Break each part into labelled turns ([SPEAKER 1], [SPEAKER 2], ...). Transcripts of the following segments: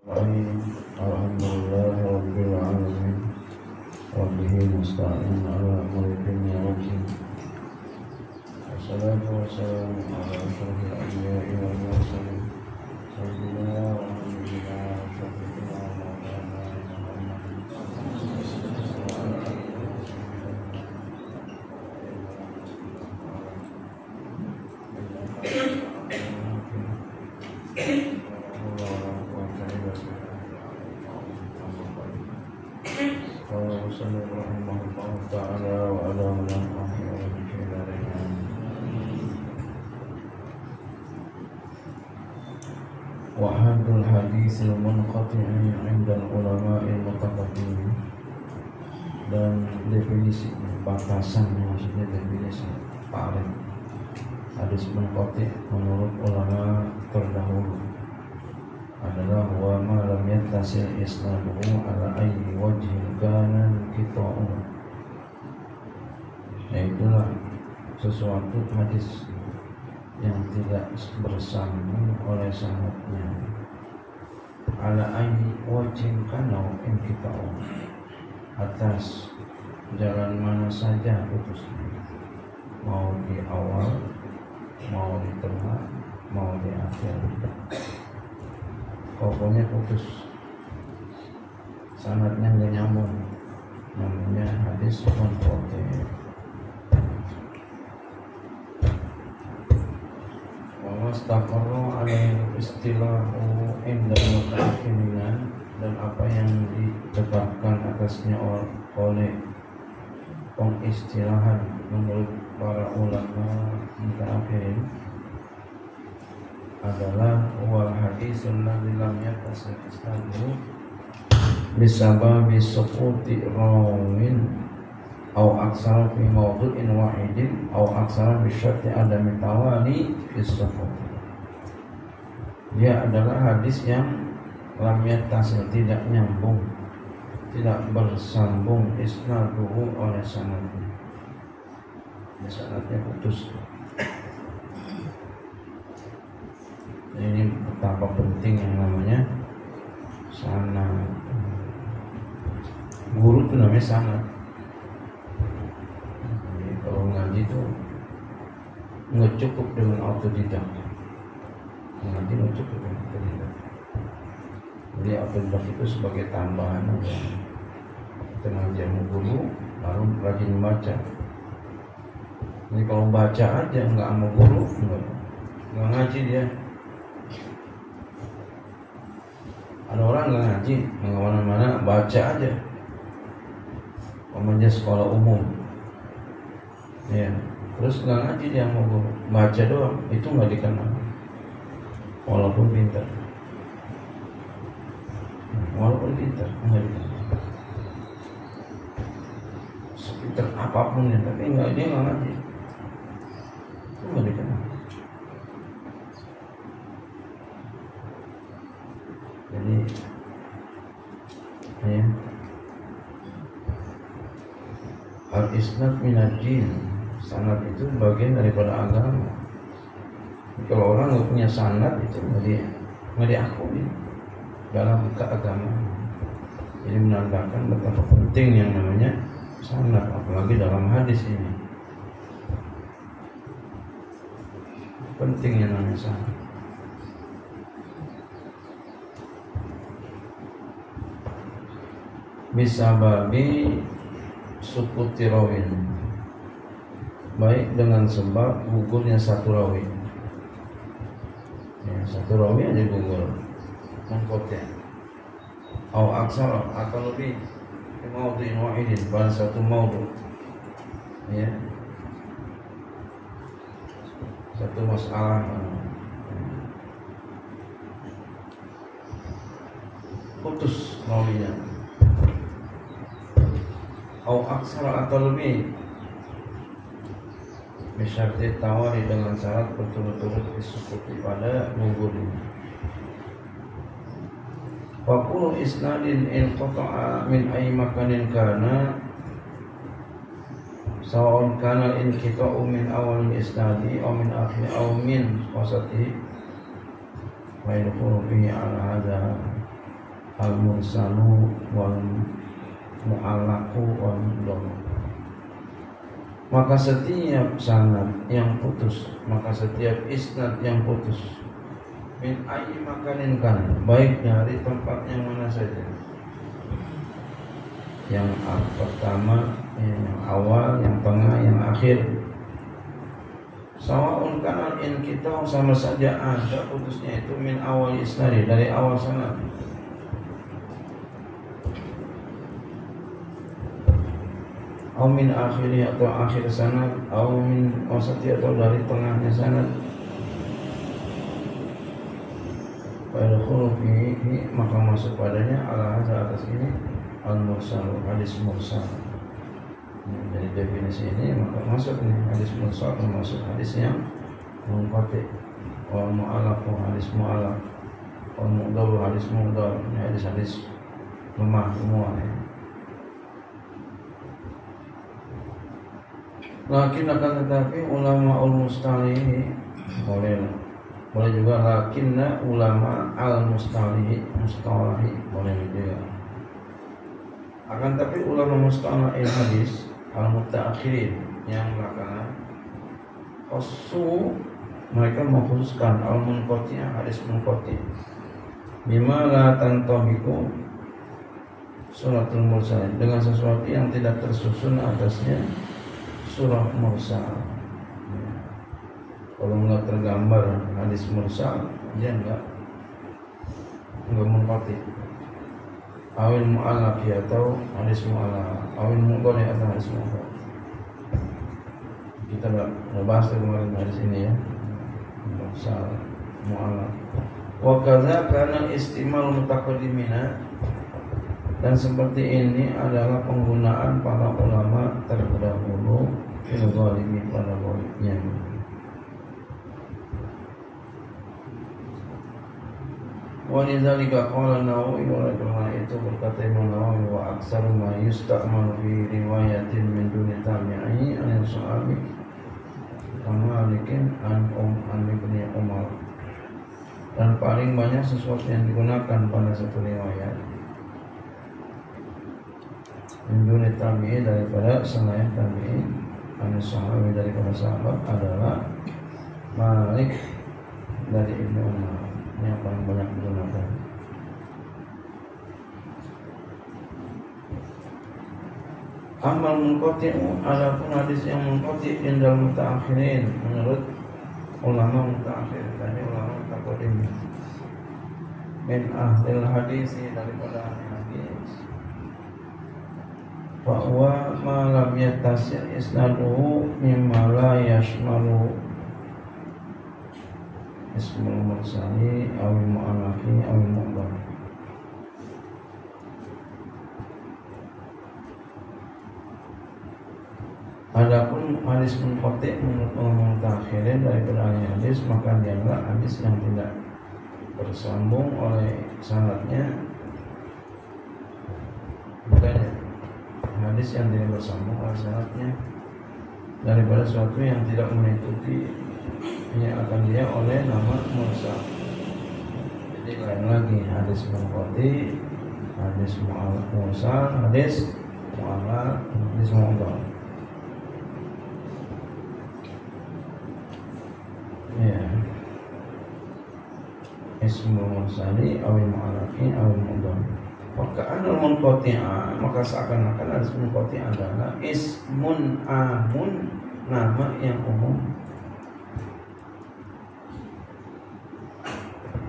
[SPEAKER 1] Alhamdulillah Rabbil Alamin wa bihi nasta'in ala umuri dunya wa din. Wassalatu wassalamu ala asyrafil anbiya'i wal mursalin sayyidina wa nabiyina wa syafi'ina wa maulana wa hadul haditsil munqati'i 'inda ulama'i mutaqaddimin. Dan definisi batasannya, maksudnya definisi ta'rif hadis munqati' menurut ulama terdahulu adalah wa ma lam yattasil isnaduhu ala ayyi wajhin kana qita'u, yaitulah sesuatu hadis yang tidak bersambung oleh sanadnya ala ayyi wajhin kana qita'u, atas jalan mana saja putusnya, mau di awal, mau di tengah, mau di akhir, pokoknya putus, sanadnya nggak nyambung, namanya hadis munqati'. Wa mastaqarra alaihi istilahu inda mutaakhiriin, dan apa yang ditetapkan atasnya oleh pengistilahan menurut para ulama mutaakhirin adalah wal hadisul ladzi lam yattasil isnaduhu bisababi suquti rawin aw aksara fi mawdu'in wahidin aw aksara bi syarti adami tawali fi suqut. Dia adalah hadis yang lam yattasil, tidak nyambung, tidak bersambung isnaduhu oleh sanadnya, sanadnya putus. Ini betapa penting yang namanya sanad. Guru itu namanya sanad. Jadi kalau ngaji itu nggak cukup dengan autodidak. Ngaji nggak cukup dengan autodidak. Jadi autodidak itu sebagai tambahan aja. Kita ngaji sama guru, baru rajin membaca. Jadi kalau baca aja nggak sama guru, nggak ngaji dia. Ada orang nggak ngaji, nggak kemana-mana, baca aja. Pemaja sekolah umum, ya, terus nggak ngaji dia mau guru, baca doang, itu nggak dikenal, walaupun pintar, nggak dikenal. Sepintar apapun ya, tapi dia nggak ngaji, itu nggak dikenal. Jadi ya, al-isnad minad din, sanad itu bagian daripada agama. Kalau orang nggak punya sanad itu nggak diakui dalam keagamaan. Jadi menandakan betapa penting yang namanya sanad, apalagi dalam hadis ini. Penting yang namanya sanad. Bisa babi sukuti rawin, baik dengan sebab gugurnya satu rawi, ya, satu rawi aja gugur mengkotnya, atau aksara atau lebih maudhu'in wahidin, pada satu maudhu', ya, satu masalah, putus rawinya, atau aksara atau lebih bisyarti tawari, dengan syarat berturut-turut disukuti pada gugur ini. Wa kullu isnadin inqata'a min ayyi makanin kana sawa'un kana inqita'u min awal isnadi aw min akhir aw min wasatihi wa yadkhulu fihi ala hadha al-mursalu wal mu'allaqu wal mudhaf. Maka setiap sanad yang putus, maka setiap isnad yang putus, min ayyi makanin kan, baik dari tempat yang mana saja, yang pertama, yang awal, yang tengah, yang akhir, sawaun kana in kita sama saja ada putusnya itu min awal isnadi, dari awal sanad, atau min akhiri atau akhir sanad, atau min wasati atau dari tengahnya sanad. Pada huruf ini maka masuk padanya ala hadza atas ini al-mursal, hadis mursal. Dari definisi ini maka masuk nih hadis mursal, termasuk hadis yang munqati, wal mu'allaq hadis mu'allaq, wal mudhaf hadis mudhaf, hadis-hadis lemah semua ya. Lakin akan tetapi ulama al-mustalihi boleh juga lakinna ulama al-mustalihi boleh juga. Akan tapi ulama mustalahi hadis al-mutaakhirin yang belakangan khusus mereka mengkhususkan al-munqati' hadis munqati' bima la tantabiqu suratul mursal, dengan sesuatu yang tidak tersusun atasnya surah mursal. Kalau nggak tergambar hadis mursal, dia nggak munqati. Awil mu'allaq atau hadis mu'allaq, awil mu'dhari atau hadis mu'dhari. Kita udah bahas kemarin hadis ini ya, mursal, mu'allaq. Wa kadza kana istimal mutaqaddimina, dan seperti ini adalah penggunaan para ulama terdahulu fil ghalibi, pada ghalibnya. Wa lidzalika qala Nawawi, oleh karena itu berkata Imam Nawawi, wa aksaru ma yusta'malu fi riwayatin min duni tabi'i an sahabi kama likin an ibni Umar, dan paling banyak sesuatu yang digunakan pada satu riwayat min duni tabi'i, daripada selain tabi'i, an sahabi daripada sahabat, adalah Malik dari Ibnu Umar yang paling banyak digunakan. Amal munqati'u, adapun hadis yang munqati' indal mutaakhirin, menurut ulama mutaakhir, tadi ulama mutaqaddim, min ahlil hadis, daripada ahli hadis, fa huwa ma lam yattasil isnaduhu mimma la yashmalu ismul mursali awil mu'allaqi awil mu'dhaf. Adapun hadis munqati' menurut ulama mutakhirin daripada ahli hadis, maka dianggap hadis yang tidak bersambung oleh sanadnya, bukannya hadis yang tidak bersambung oleh sanadnya, daripada sesuatu yang tidak mengikuti yang akan dia oleh nama mursal. Jadi lain lagi hadis munqati, hadis mu'allaq mursal, hadis mu'allaq, hadis mudhaf. Ya, ismul mursali awil mu'allaqi awil mudhaf. Maka anal munqati'a, maka seakan-akan hadis munqati' adalah ismun amun, nama yang umum,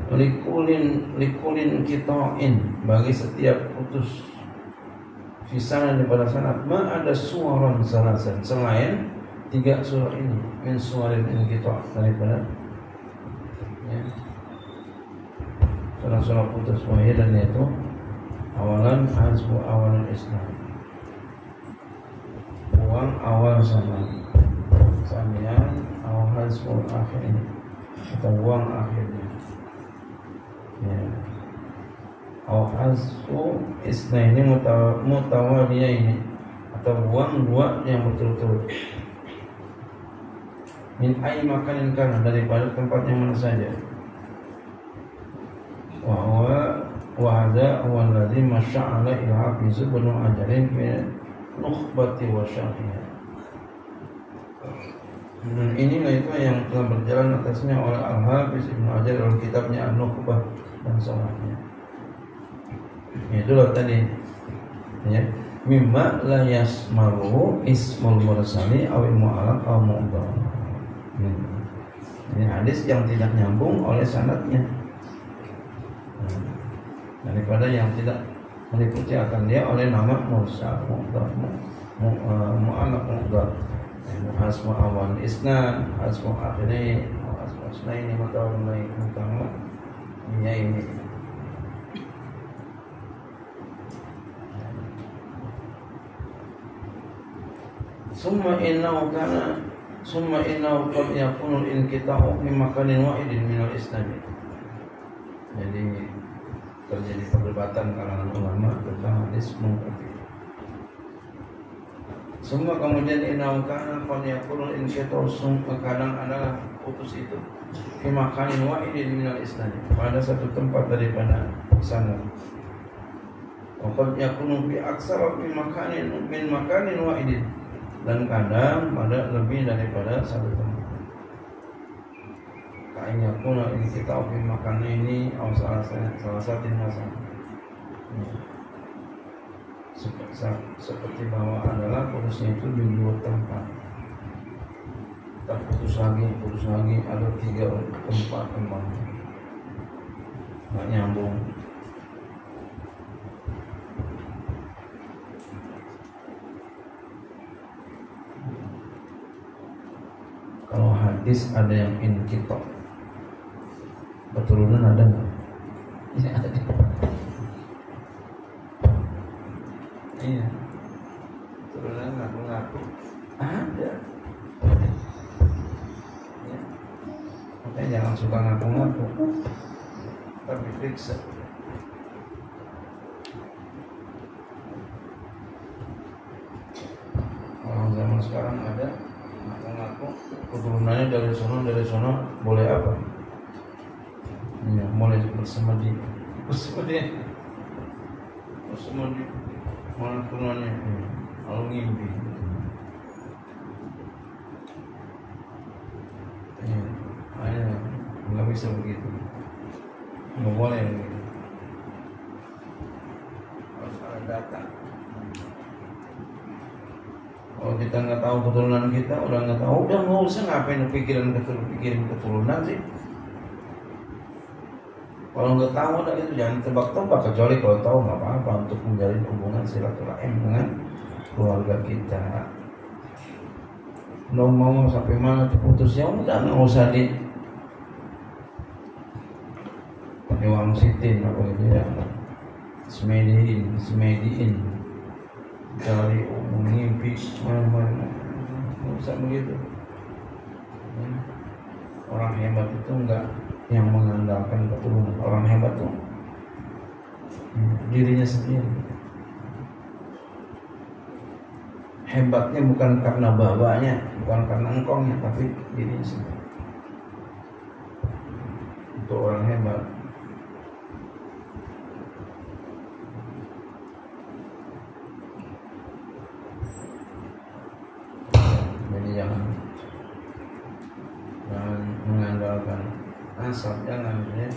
[SPEAKER 1] likulin kita'in, bagi setiap putus fisana daripada sanad, ma ada suaran salasan, selain tiga surah ini, min suarin in kita, daripada ya, surah-surah putus wahid, dan yaitu awalan hasbu awalan islam, uang awal sanad, samian awal hasbu akhir ini, atau uang akhirnya ya, awal hasbu isnaini mutawaliyaini, atau uang dua yang berturut-turut, min ay makanin kana, daripada tempat yang mana saja, wa huwa wa hadza huwa alladhi masya'ala al-hafiz ibnu Hajar fi nukhbati wa syarhih. Dan inilah itu yang telah berjalan atasnya oleh Al-Hafiz Ibnu Hajar dalam kitabnya An-Nukhbah dan syarahnya. Itulah tadi ya, mimma la yasmaru ismul mursali aw mu'allaq aw mu'dhar. Ini hadis yang tidak nyambung oleh sanadnya, daripada yang tidak meliputi akan dia oleh nama mursal, mu'dhar, mu'allaq, mu'dhar. Asma awal isnad, asma akhirnya, asma asnaini maka mulai utama ini. Summa innahu qad yakunu al-inqita'u fi makanin wahidin min al-isnad. Jadi terjadi perdebatan kalangan ulama tentang hadis munqati'. Semua kemudian inaukana qad yakunu inqita'u kadang adalah putus itu fi makanin wahidin min al-isnad, pada satu tempat daripada sanad. Wa qad yakunu fi aksara fi makanin min makanin wahidin, dan kadang pada lebih daripada satu tempat. Kayaknya pun ini kita fi makanin ini salah satu masalah. Seperti bahwa adalah putusnya itu di dua tempat. Tak putus lagi, ada 3 tempat kembali. Nggak nyambung. Kalau hadis ada yang inqita', keturunan ada nggak? Iya ada. Iya, keturunan ngaku-ngaku ada. Ya. Makanya jangan suka ngaku-ngaku, tapi periksa. Orang zaman sekarang ada ngaku-ngaku keturunannya dari sono boleh apa? Ya, mulai bersemedi mana turunannya lalu ngimpi. Ya, akhirnya nggak bisa begitu, nggak boleh begitu, harus ada data. Kalau kita nggak tahu keturunan kita, udah nggak usah ngapain pikirin keturunan sih. Kalau nggak tahu udah itu jangan tebak-tebak, kecuali kalau tahu nggak apa-apa untuk menjalin hubungan silaturahim dengan keluarga kita. Mau sampai mana putusnya udah nggak usah pakai uang sitin apa gitu ya, semediin cari mengimpi mana nggak usah begitu. Orang hebat itu enggak yang mengandalkan keturunan. Orang hebat tuh dirinya sendiri. Hebatnya bukan karena bapaknya, bukan karena engkongnya, tapi dirinya sendiri. Itu orang hebat. Jadi jangan mengandalkan asal, jangan ya.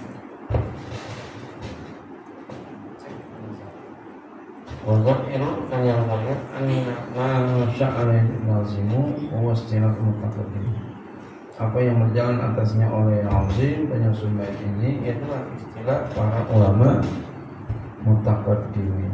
[SPEAKER 1] Wadha'iru yang banyak anna sya'ala lazimu wa istilah mutaqaddim. Apa yang berjalan atasnya oleh lazim penyusun bait ini itulah istilah para ulama mutaqaddimin.